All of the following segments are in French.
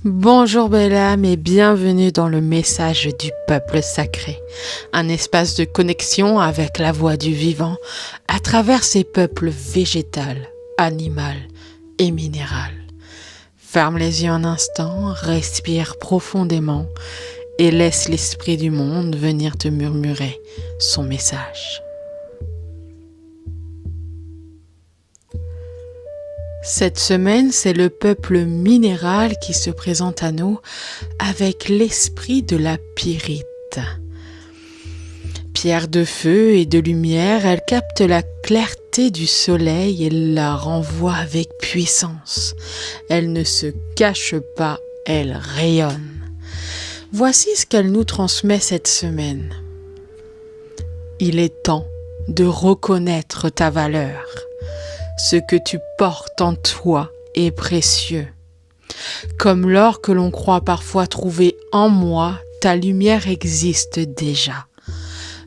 Bonjour belle âme et bienvenue dans le message du peuple sacré, un espace de connexion avec la voix du vivant à travers ces peuples végétal, animal et minéral. Ferme les yeux un instant, respire profondément et laisse l'esprit du monde venir te murmurer son message. Cette semaine, c'est le peuple minéral qui se présente à nous avec l'esprit de la pyrite. Pierre de feu et de lumière, elle capte la clarté du soleil et la renvoie avec puissance. Elle ne se cache pas, elle rayonne. Voici ce qu'elle nous transmet cette semaine. Il est temps de reconnaître ta valeur. Ce que tu portes en toi est précieux. Comme l'or que l'on croit parfois trouver en moi, ta lumière existe déjà.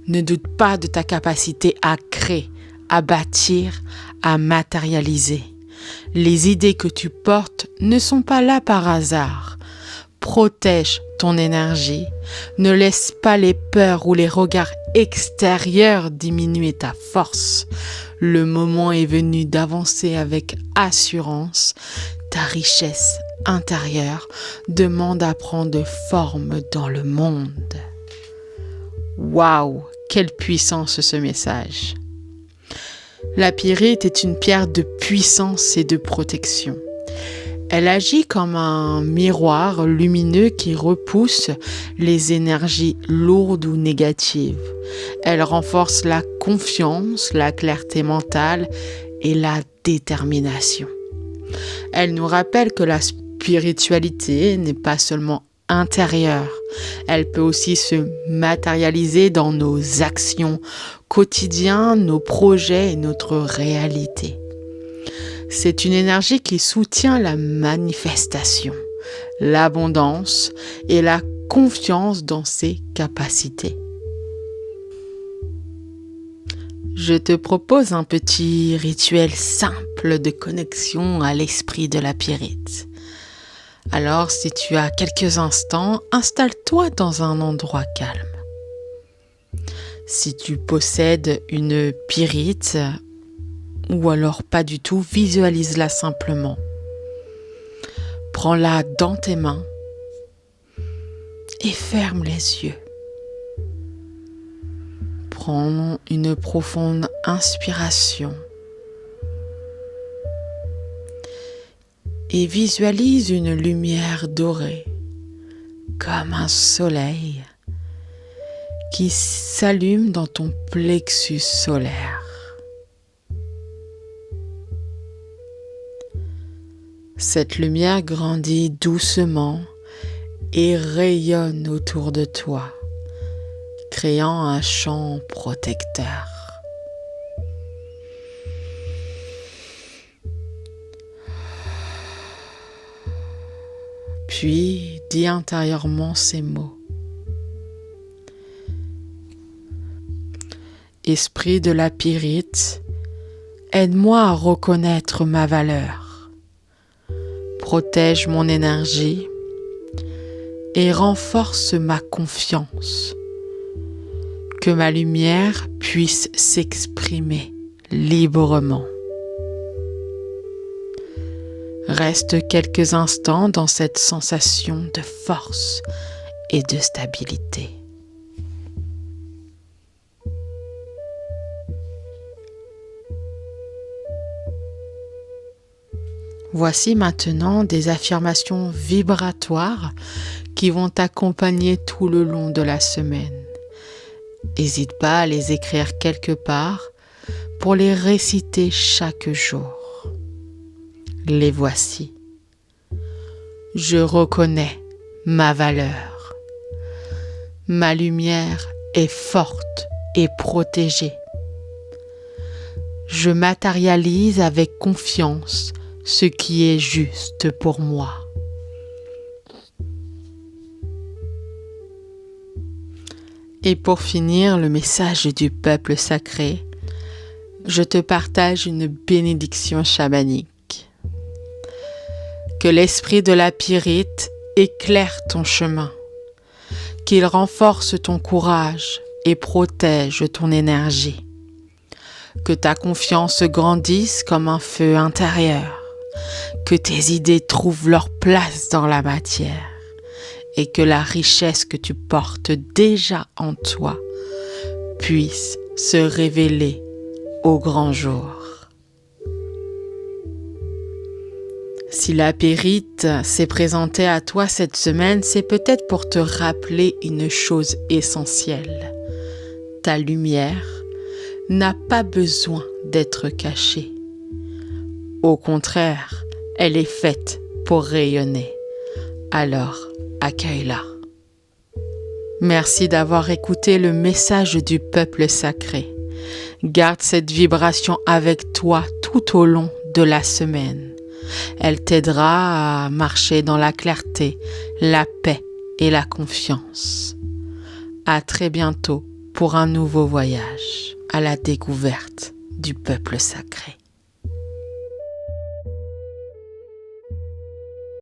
Ne doute pas de ta capacité à créer, à bâtir, à matérialiser. Les idées que tu portes ne sont pas là par hasard. Protège ton énergie. Ne laisse pas les peurs ou les regards extérieurs diminuer ta force. Le moment est venu d'avancer avec assurance. Ta richesse intérieure demande à prendre forme dans le monde. Waouh, quelle puissance ce message! La pyrite est une pierre de puissance et de protection. Elle agit comme un miroir lumineux qui repousse les énergies lourdes ou négatives. Elle renforce la confiance, la clarté mentale et la détermination. Elle nous rappelle que la spiritualité n'est pas seulement intérieure. Elle peut aussi se matérialiser dans nos actions quotidiennes, nos projets et notre réalité. C'est une énergie qui soutient la manifestation, l'abondance et la confiance dans ses capacités. Je te propose un petit rituel simple de connexion à l'esprit de la pyrite. Alors, si tu as quelques instants, installe-toi dans un endroit calme. Si tu possèdes une pyrite, ou alors pas du tout, visualise-la simplement. Prends-la dans tes mains et ferme les yeux. Prends une profonde inspiration et visualise une lumière dorée comme un soleil qui s'allume dans ton plexus solaire. Cette lumière grandit doucement et rayonne autour de toi, créant un champ protecteur. Puis, dis intérieurement ces mots. Esprit de la pyrite, aide-moi à reconnaître ma valeur. Protège mon énergie et renforce ma confiance. Que ma lumière puisse s'exprimer librement. Reste quelques instants dans cette sensation de force et de stabilité. Voici maintenant des affirmations vibratoires qui vont t'accompagner tout le long de la semaine. N'hésite pas à les écrire quelque part pour les réciter chaque jour. Les voici. Je reconnais ma valeur. Ma lumière est forte et protégée. Je matérialise avec confiance ce qui est juste pour moi. Et pour finir, le message du peuple sacré, je te partage une bénédiction chamanique. Que l'esprit de la pyrite éclaire ton chemin, qu'il renforce ton courage et protège ton énergie. Que ta confiance grandisse comme un feu intérieur, que tes idées trouvent leur place dans la matière et que la richesse que tu portes déjà en toi puisse se révéler au grand jour. Si la périte s'est présentée à toi cette semaine, c'est peut-être pour te rappeler une chose essentielle. Ta lumière n'a pas besoin d'être cachée. Au contraire, elle est faite pour rayonner. Alors, accueille-la. Merci d'avoir écouté le message du peuple sacré. Garde cette vibration avec toi tout au long de la semaine. Elle t'aidera à marcher dans la clarté, la paix et la confiance. À très bientôt pour un nouveau voyage à la découverte du peuple sacré.